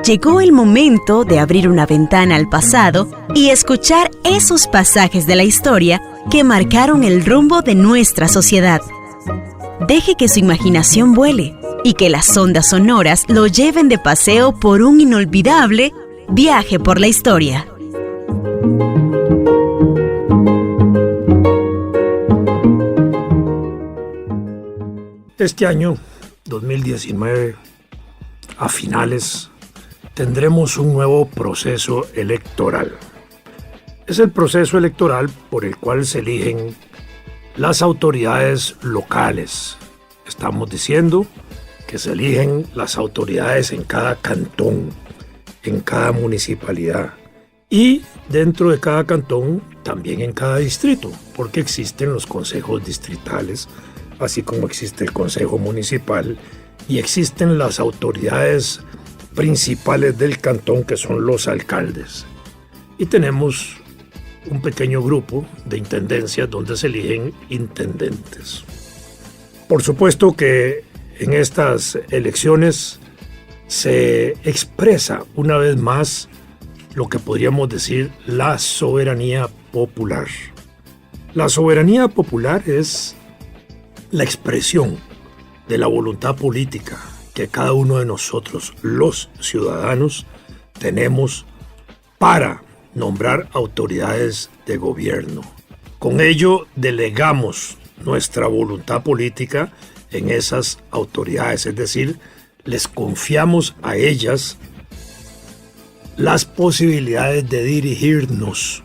Llegó el momento de abrir una ventana al pasado y escuchar esos pasajes de la historia que marcaron el rumbo de nuestra sociedad. Deje que su imaginación vuele y que las ondas sonoras lo lleven de paseo por un inolvidable viaje por la historia. Este año, 2019, a finales, tendremos un nuevo proceso electoral. Es el proceso electoral por el cual se eligen las autoridades locales. Estamos diciendo que se eligen las autoridades en cada cantón, en cada municipalidad y dentro de cada cantón también en cada distrito, porque existen los consejos distritales, así como existe el consejo municipal y existen las autoridades principales del cantón, que son los alcaldes. Y tenemos un pequeño grupo de intendencias donde se eligen intendentes. Por supuesto que en estas elecciones se expresa una vez más lo que podríamos decir la soberanía popular. La soberanía popular es la expresión de la voluntad política que cada uno de nosotros, los ciudadanos, tenemos para nombrar autoridades de gobierno. Con ello delegamos nuestra voluntad política en esas autoridades, es decir, les confiamos a ellas las posibilidades de dirigirnos.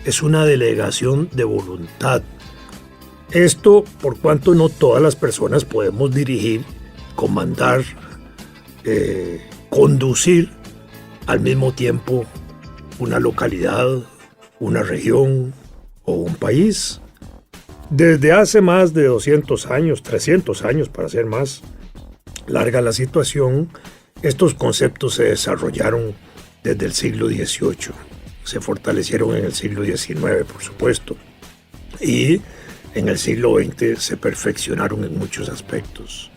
Es una delegación de voluntad. Esto por cuanto no todas las personas podemos dirigir, comandar, conducir al mismo tiempo una localidad, una región o un país. Desde hace más de 200 años, 300 años para ser más larga la situación, estos conceptos se desarrollaron desde el siglo XVIII. Se fortalecieron en el siglo XIX, por supuesto, y en el siglo XX se perfeccionaron en muchos aspectos.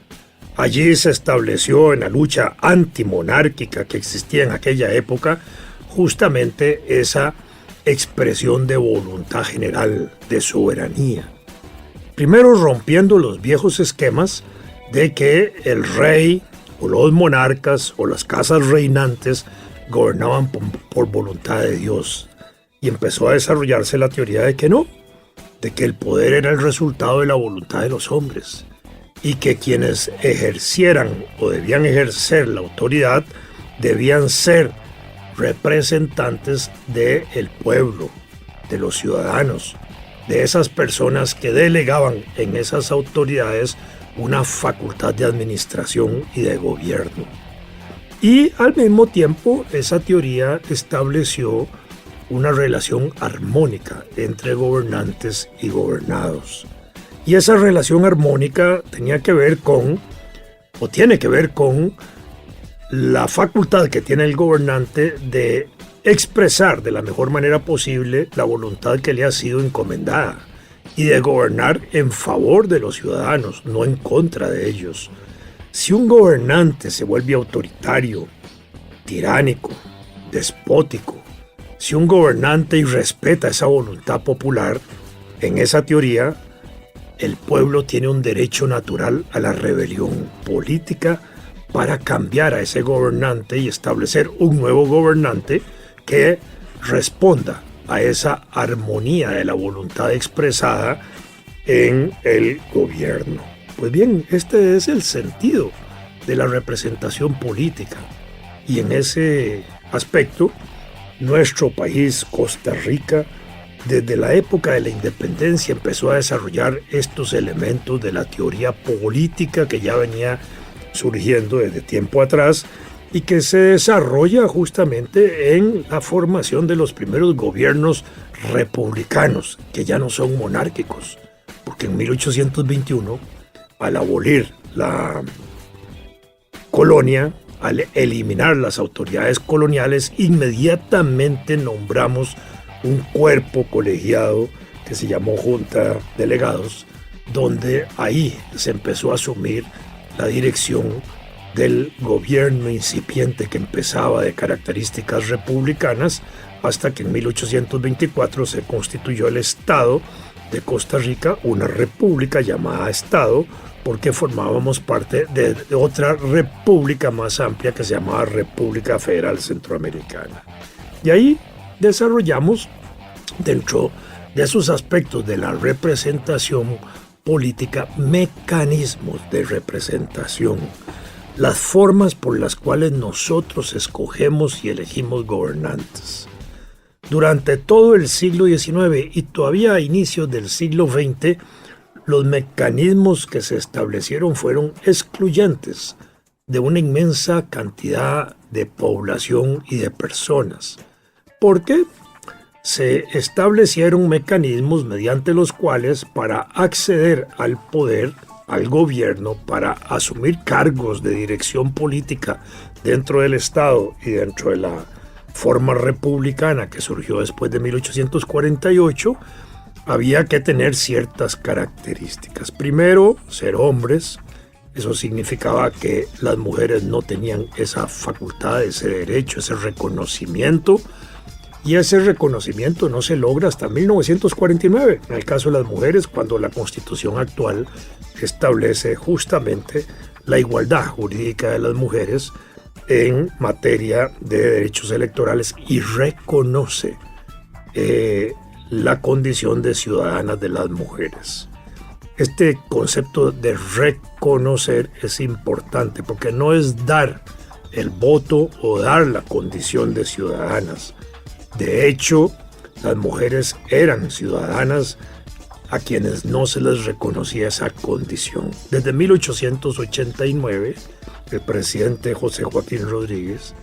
Allí se estableció en la lucha antimonárquica que existía en aquella época justamente esa expresión de voluntad general, de soberanía. Primero rompiendo los viejos esquemas de que el rey o los monarcas o las casas reinantes gobernaban por voluntad de Dios. Y empezó a desarrollarse la teoría de que no, de que el poder era el resultado de la voluntad de los hombres y que quienes ejercieran o debían ejercer la autoridad debían ser representantes del pueblo, de los ciudadanos, de esas personas que delegaban en esas autoridades una facultad de administración y de gobierno. Y al mismo tiempo esa teoría estableció una relación armónica entre gobernantes y gobernados. Y esa relación armónica tenía que ver con, o tiene que ver con, la facultad que tiene el gobernante de expresar de la mejor manera posible la voluntad que le ha sido encomendada y de gobernar en favor de los ciudadanos, no en contra de ellos. Si un gobernante se vuelve autoritario, tiránico, despótico, si un gobernante irrespeta esa voluntad popular, en esa teoría, el pueblo tiene un derecho natural a la rebelión política para cambiar a ese gobernante y establecer un nuevo gobernante que responda a esa armonía de la voluntad expresada en el gobierno. Pues bien, este es el sentido de la representación política. Y en ese aspecto, nuestro país, Costa Rica, desde la época de la independencia empezó a desarrollar estos elementos de la teoría política que ya venía surgiendo desde tiempo atrás y que se desarrolla justamente en la formación de los primeros gobiernos republicanos, que ya no son monárquicos, porque en 1821, al abolir la colonia, al eliminar las autoridades coloniales, inmediatamente nombramos un cuerpo colegiado que se llamó Junta de Delegados, donde ahí se empezó a asumir la dirección del gobierno incipiente que empezaba de características republicanas hasta que en 1824 se constituyó el Estado de Costa Rica, una república llamada Estado, porque formábamos parte de otra república más amplia que se llamaba República Federal Centroamericana. Y ahí desarrollamos, dentro de esos aspectos de la representación política, mecanismos de representación, las formas por las cuales nosotros escogemos y elegimos gobernantes. Durante todo el siglo XIX y todavía a inicios del siglo XX, los mecanismos que se establecieron fueron excluyentes de una inmensa cantidad de población y de personas, porque se establecieron mecanismos mediante los cuales, para acceder al poder, al gobierno, para asumir cargos de dirección política dentro del Estado y dentro de la forma republicana que surgió después de 1848, había que tener ciertas características. Primero, ser hombres. Eso significaba que las mujeres no tenían esa facultad, ese derecho, ese reconocimiento. Y ese reconocimiento no se logra hasta 1949, en el caso de las mujeres, cuando la Constitución actual establece justamente la igualdad jurídica de las mujeres en materia de derechos electorales y reconoce la condición de ciudadanas de las mujeres. Este concepto de reconocer es importante porque no es dar el voto o dar la condición de ciudadanas. De hecho, las mujeres eran ciudadanas a quienes no se les reconocía esa condición. Desde 1889, el presidente José Joaquín Rodríguez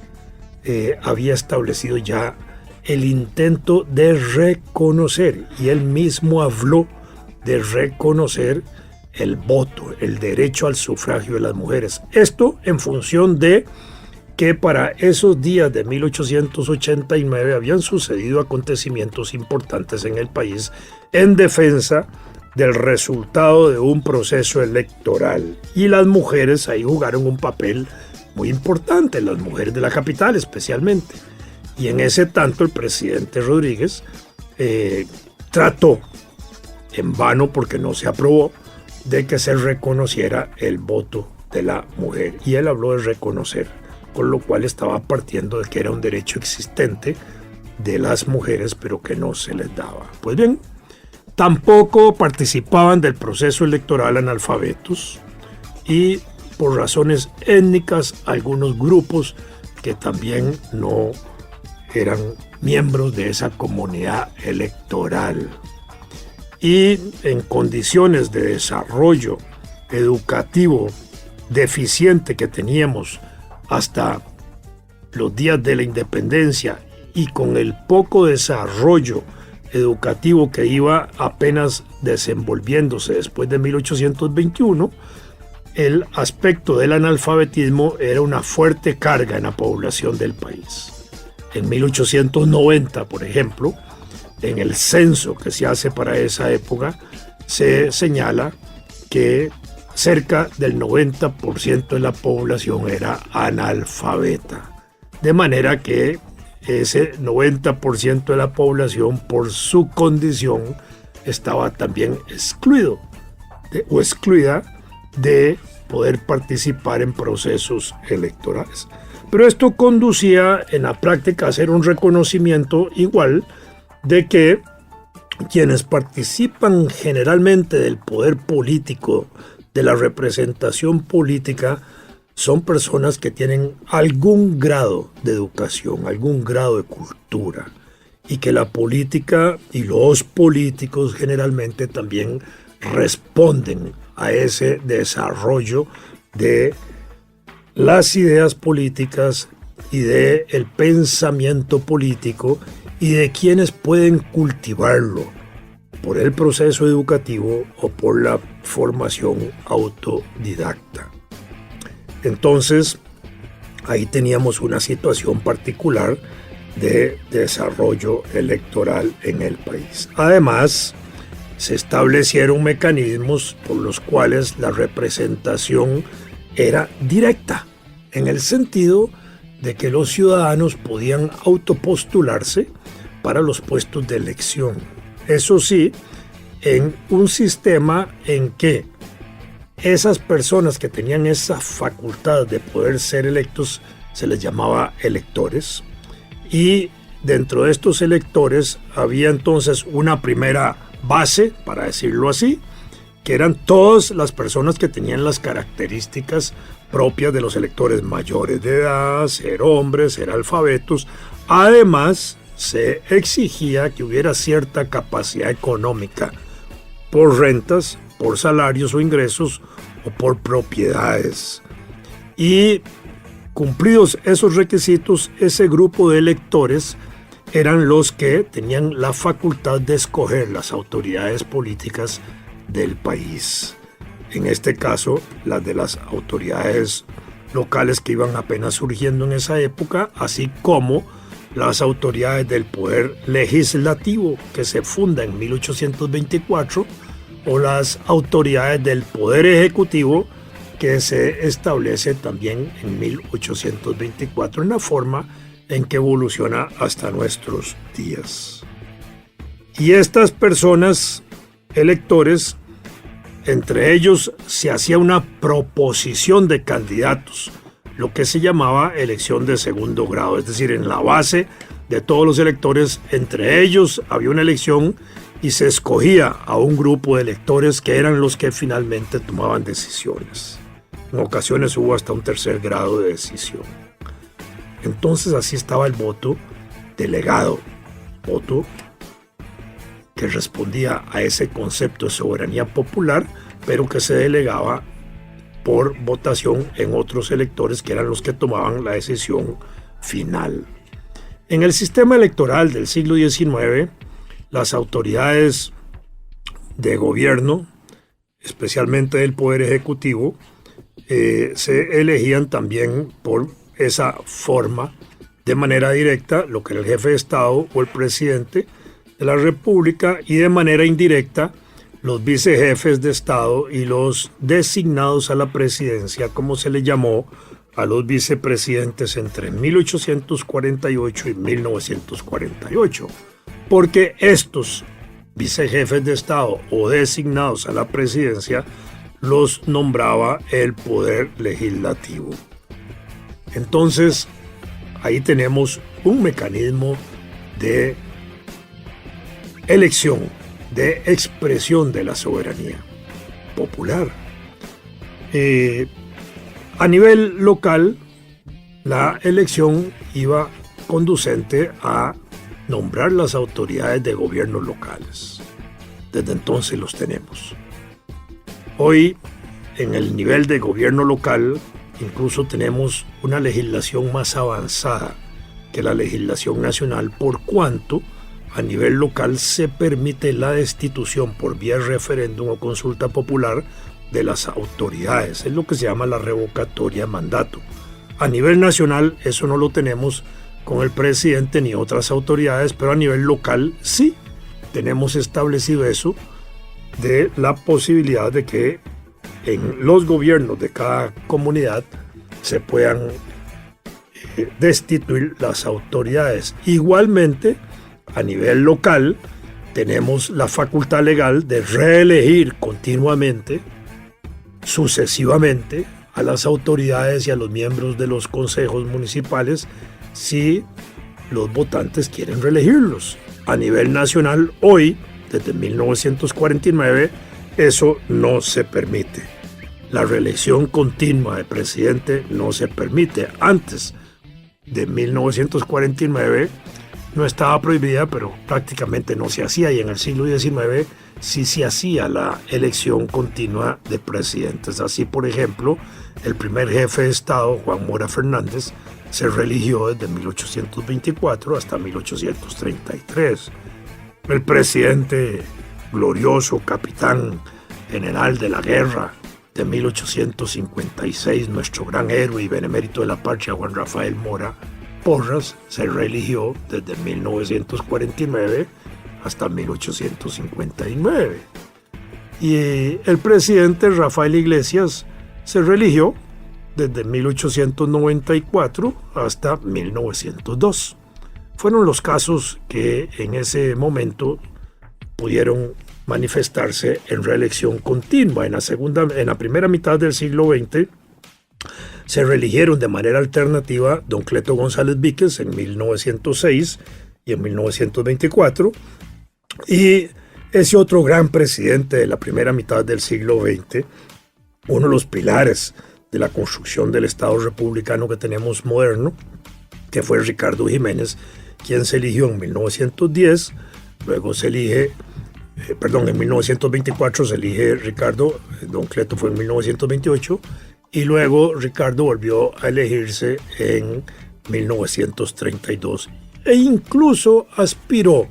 había establecido ya el intento de reconocer, y él mismo habló de reconocer el voto, el derecho al sufragio de las mujeres. Esto en función de que para esos días de 1889 habían sucedido acontecimientos importantes en el país en defensa del resultado de un proceso electoral. Y las mujeres ahí jugaron un papel muy importante, las mujeres de la capital especialmente. Y en ese tanto el presidente Rodríguez trató, en vano porque no se aprobó, de que se reconociera el voto de la mujer. Y él habló de reconocer, con lo cual estaba partiendo de que era un derecho existente de las mujeres, pero que no se les daba. Pues bien, tampoco participaban del proceso electoral analfabetos y, por razones étnicas, algunos grupos que también no eran miembros de esa comunidad electoral. Y en condiciones de desarrollo educativo deficiente que teníamos hasta los días de la independencia y con el poco desarrollo educativo que iba apenas desenvolviéndose después de 1821, el aspecto del analfabetismo era una fuerte carga en la población del país. En 1890, por ejemplo, en el censo que se hace para esa época, se señala que cerca del 90% de la población era analfabeta. De manera que ese 90% de la población, por su condición, estaba también excluida de poder participar en procesos electorales. Pero esto conducía en la práctica a hacer un reconocimiento igual de que quienes participan generalmente del poder político, de la representación política, son personas que tienen algún grado de educación, algún grado de cultura, y que la política y los políticos generalmente también responden a ese desarrollo de las ideas políticas y del pensamiento político y de quienes pueden cultivarlo por el proceso educativo o por la formación autodidacta. Entonces, ahí teníamos una situación particular de desarrollo electoral en el país. Además, se establecieron mecanismos por los cuales la representación era directa, en el sentido de que los ciudadanos podían autopostularse para los puestos de elección. Eso sí, en un sistema en que esas personas que tenían esa facultad de poder ser electos se les llamaba electores, y dentro de estos electores había entonces una primera base, para decirlo así, que eran todas las personas que tenían las características propias de los electores: mayores de edad, ser hombres, ser alfabetos. Además, se exigía que hubiera cierta capacidad económica por rentas, por salarios o ingresos o por propiedades. Y cumplidos esos requisitos, ese grupo de electores eran los que tenían la facultad de escoger las autoridades políticas del país. En este caso, las de las autoridades locales que iban apenas surgiendo en esa época, así como las autoridades del poder legislativo, que se funda en 1824, o las autoridades del poder ejecutivo, que se establece también en 1824, en la forma en que evoluciona hasta nuestros días. Y estas personas, electores, entre ellos se hacía una proposición de candidatos, lo que se llamaba elección de segundo grado, es decir, en la base de todos los electores, entre ellos había una elección y se escogía a un grupo de electores que eran los que finalmente tomaban decisiones. En ocasiones hubo hasta un tercer grado de decisión. Entonces así estaba el voto delegado, voto que respondía a ese concepto de soberanía popular, pero que se delegaba por votación en otros electores que eran los que tomaban la decisión final. En el sistema electoral del siglo XIX, las autoridades de gobierno, especialmente del Poder Ejecutivo, se elegían también por esa forma, de manera directa, lo que era el jefe de Estado o el presidente de la República, y de manera indirecta, los vicejefes de Estado y los designados a la presidencia, como se le llamó a los vicepresidentes entre 1848 y 1948. Porque estos vicejefes de Estado o designados a la presidencia los nombraba el Poder Legislativo. Entonces, ahí tenemos un mecanismo de elección, de expresión de la soberanía popular. A nivel local, la elección iba conducente a nombrar las autoridades de gobiernos locales. Desde entonces los tenemos. Hoy, en el nivel de gobierno local, incluso tenemos una legislación más avanzada que la legislación nacional, por cuanto a nivel local se permite la destitución por vía referéndum o consulta popular de las autoridades. Es lo que se llama la revocatoria de mandato. A nivel nacional eso no lo tenemos con el presidente ni otras autoridades, pero a nivel local sí tenemos establecido eso, de la posibilidad de que en los gobiernos de cada comunidad se puedan destituir las autoridades. Igualmente, a nivel local, tenemos la facultad legal de reelegir continuamente, sucesivamente, a las autoridades y a los miembros de los consejos municipales si los votantes quieren reelegirlos. A nivel nacional, hoy, desde 1949, eso no se permite. La reelección continua de presidente no se permite. Antes de 1949 no estaba prohibida, pero prácticamente no se hacía, y en el siglo XIX sí se hacía la elección continua de presidentes. Así, por ejemplo, el primer jefe de Estado, Juan Mora Fernández, se reeligió desde 1824 hasta 1833. El presidente glorioso, capitán general de la guerra de 1856, nuestro gran héroe y benemérito de la patria, Juan Rafael Mora Porras, se reeligió desde 1949 hasta 1859. Y el presidente Rafael Iglesias se reeligió desde 1894 hasta 1902. Fueron los casos que en ese momento pudieron manifestarse en reelección continua. En la primera mitad del siglo XX se reeligieron de manera alternativa don Cleto González Víquez en 1906 y en 1924, y ese otro gran presidente de la primera mitad del siglo XX, uno de los pilares de la construcción del Estado republicano que tenemos moderno, que fue Ricardo Jiménez, quien se eligió en 1910, luego se elige, en 1924 se elige Ricardo, don Cleto fue en 1928, y luego Ricardo volvió a elegirse en 1932, e incluso aspiró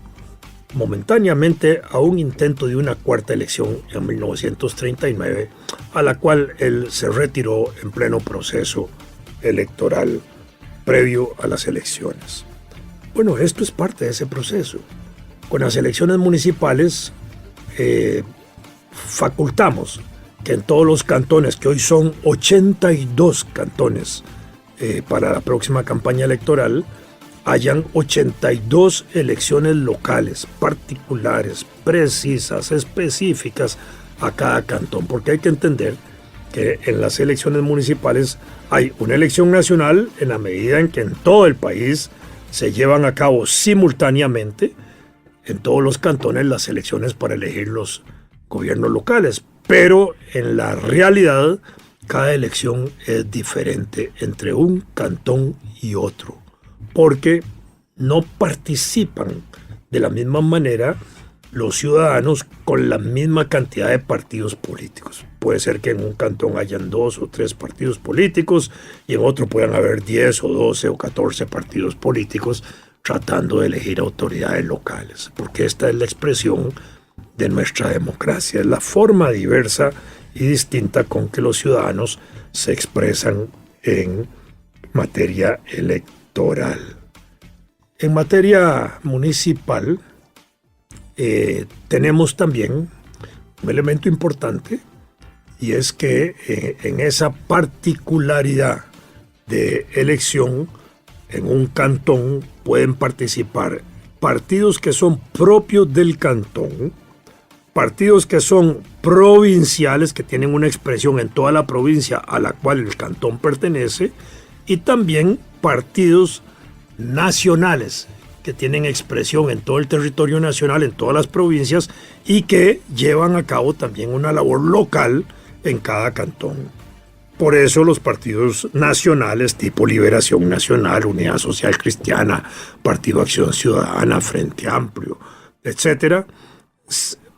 momentáneamente a un intento de una cuarta elección en 1939, a la cual él se retiró en pleno proceso electoral previo a las elecciones. Bueno, esto es parte de ese proceso. Con las elecciones municipales facultamos que en todos los cantones, que hoy son 82 cantones para la próxima campaña electoral, hayan 82 elecciones locales, particulares, precisas, específicas a cada cantón, porque hay que entender que en las elecciones municipales hay una elección nacional en la medida en que en todo el país se llevan a cabo simultáneamente en todos los cantones las elecciones para elegir los gobiernos locales, pero en la realidad cada elección es diferente entre un cantón y otro, porque no participan de la misma manera los ciudadanos con la misma cantidad de partidos políticos. Puede ser que en un cantón hayan 2 o 3 partidos políticos y en otro puedan haber 10 o 12 o 14 partidos políticos tratando de elegir autoridades locales, porque esta es la expresión de nuestra democracia, es la forma diversa y distinta con que los ciudadanos se expresan en materia electoral. En materia municipal tenemos también un elemento importante, y es que en esa particularidad de elección en un cantón pueden participar partidos que son propios del cantón, partidos que son provinciales, que tienen una expresión en toda la provincia a la cual el cantón pertenece, y también partidos nacionales que tienen expresión en todo el territorio nacional, en todas las provincias, y que llevan a cabo también una labor local en cada cantón. Por eso los partidos nacionales tipo Liberación Nacional, Unidad Social Cristiana, Partido Acción Ciudadana, Frente Amplio, etcétera,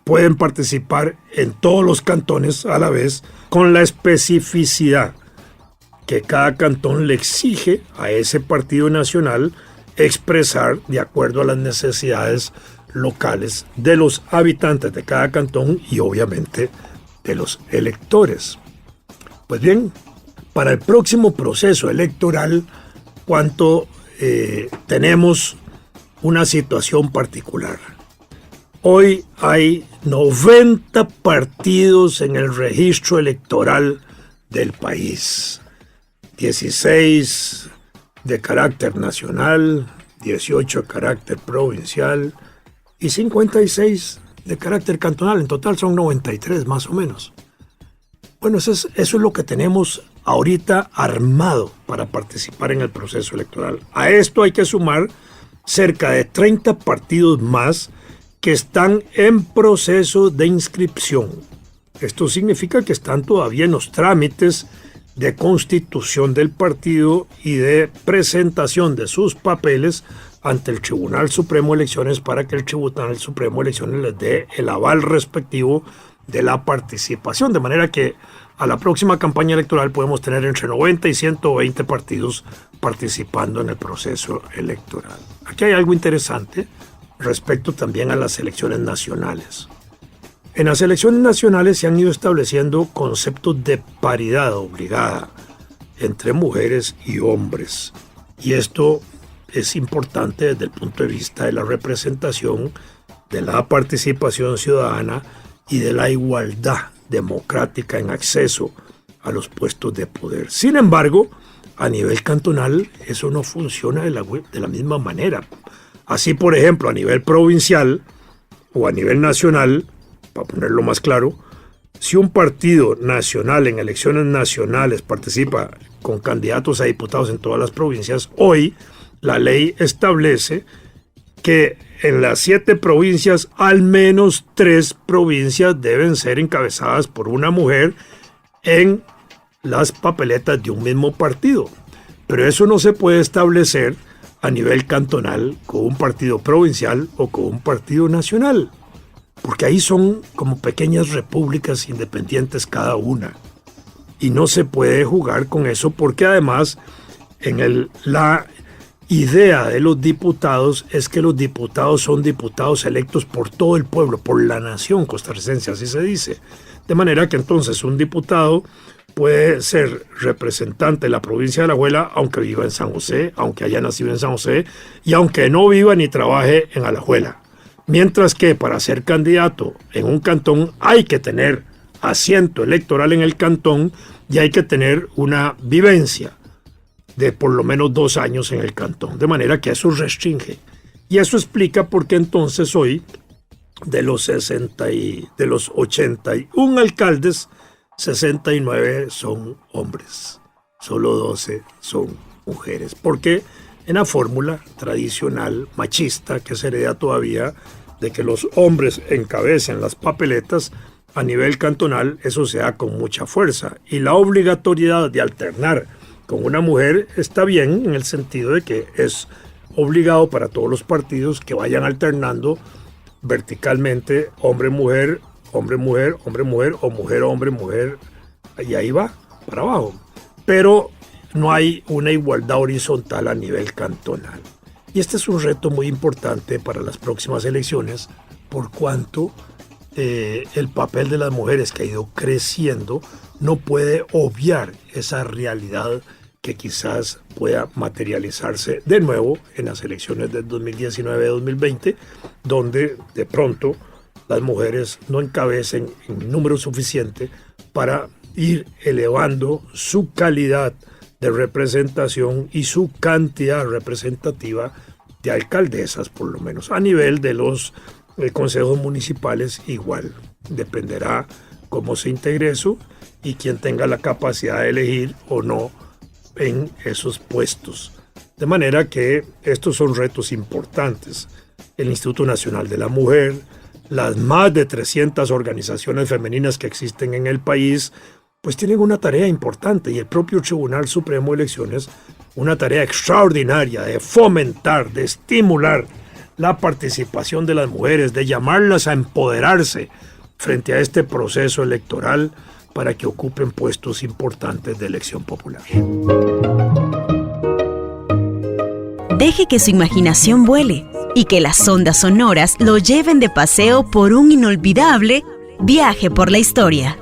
pueden participar en todos los cantones a la vez, con la especificidad que cada cantón le exige a ese partido nacional expresar de acuerdo a las necesidades locales de los habitantes de cada cantón y obviamente de los electores. Pues bien, para el próximo proceso electoral, tenemos una situación particular. Hoy hay 90 partidos en el registro electoral del país. 16 de carácter nacional, 18 de carácter provincial y 56 de carácter cantonal. En total son 93 más o menos. Bueno, eso es lo que tenemos ahorita armado para participar en el proceso electoral. A esto hay que sumar cerca de 30 partidos más que están en proceso de inscripción. Esto significa que están todavía en los trámites de constitución del partido y de presentación de sus papeles ante el Tribunal Supremo de Elecciones para que el Tribunal Supremo de Elecciones les dé el aval respectivo de la participación, de manera que a la próxima campaña electoral podemos tener entre 90 y 120 partidos participando en el proceso electoral. Aquí hay algo interesante respecto también a las elecciones nacionales. En las elecciones nacionales se han ido estableciendo conceptos de paridad obligada entre mujeres y hombres, y esto es importante desde el punto de vista de la representación, de la participación ciudadana y de la igualdad democrática en acceso a los puestos de poder. Sin embargo, a nivel cantonal eso no funciona de la misma manera. Así, por ejemplo, a nivel provincial o a nivel nacional, para ponerlo más claro, si un partido nacional en elecciones nacionales participa con candidatos a diputados en todas las provincias, hoy la ley establece que en las 7 provincias, al menos 3 provincias deben ser encabezadas por una mujer en las papeletas de un mismo partido. Pero eso no se puede establecer a nivel cantonal con un partido provincial o con un partido nacional, porque ahí son como pequeñas repúblicas independientes cada una. Y no se puede jugar con eso porque además la idea de los diputados es que los diputados son diputados electos por todo el pueblo, por la nación costarricense, así se dice. De manera que entonces un diputado puede ser representante de la provincia de Alajuela aunque viva en San José, aunque haya nacido en San José y aunque no viva ni trabaje en Alajuela. Mientras que para ser candidato en un cantón hay que tener asiento electoral en el cantón y hay que tener una vivencia de por lo menos 2 años en el cantón, de manera que eso restringe. Y eso explica por qué entonces hoy, de los 81 alcaldes, 69 son hombres, solo 12 son mujeres, porque en la fórmula tradicional machista que se hereda todavía de que los hombres encabecen las papeletas, a nivel cantonal eso se da con mucha fuerza, y la obligatoriedad de alternar con una mujer está bien en el sentido de que es obligado para todos los partidos que vayan alternando verticalmente hombre-mujer, hombre-mujer, hombre-mujer o mujer-hombre, mujer, y ahí va, para abajo. Pero no hay una igualdad horizontal a nivel cantonal. Y este es un reto muy importante para las próximas elecciones, por cuanto el papel de las mujeres que ha ido creciendo no puede obviar esa realidad que quizás pueda materializarse de nuevo en las elecciones del 2019-2020, donde de pronto las mujeres no encabecen en número suficiente para ir elevando su calidad de representación y su cantidad representativa de alcaldesas, por lo menos. A nivel de los consejos municipales igual. Dependerá cómo se integre eso y quién tenga la capacidad de elegir o no en esos puestos. De manera que estos son retos importantes. El Instituto Nacional de la Mujer, las más de 300 organizaciones femeninas que existen en el país, pues tienen una tarea importante, y el propio Tribunal Supremo de Elecciones una tarea extraordinaria de fomentar, de estimular la participación de las mujeres, de llamarlas a empoderarse frente a este proceso electoral para que ocupen puestos importantes de elección popular. Deje que su imaginación vuele y que las ondas sonoras lo lleven de paseo por un inolvidable viaje por la historia.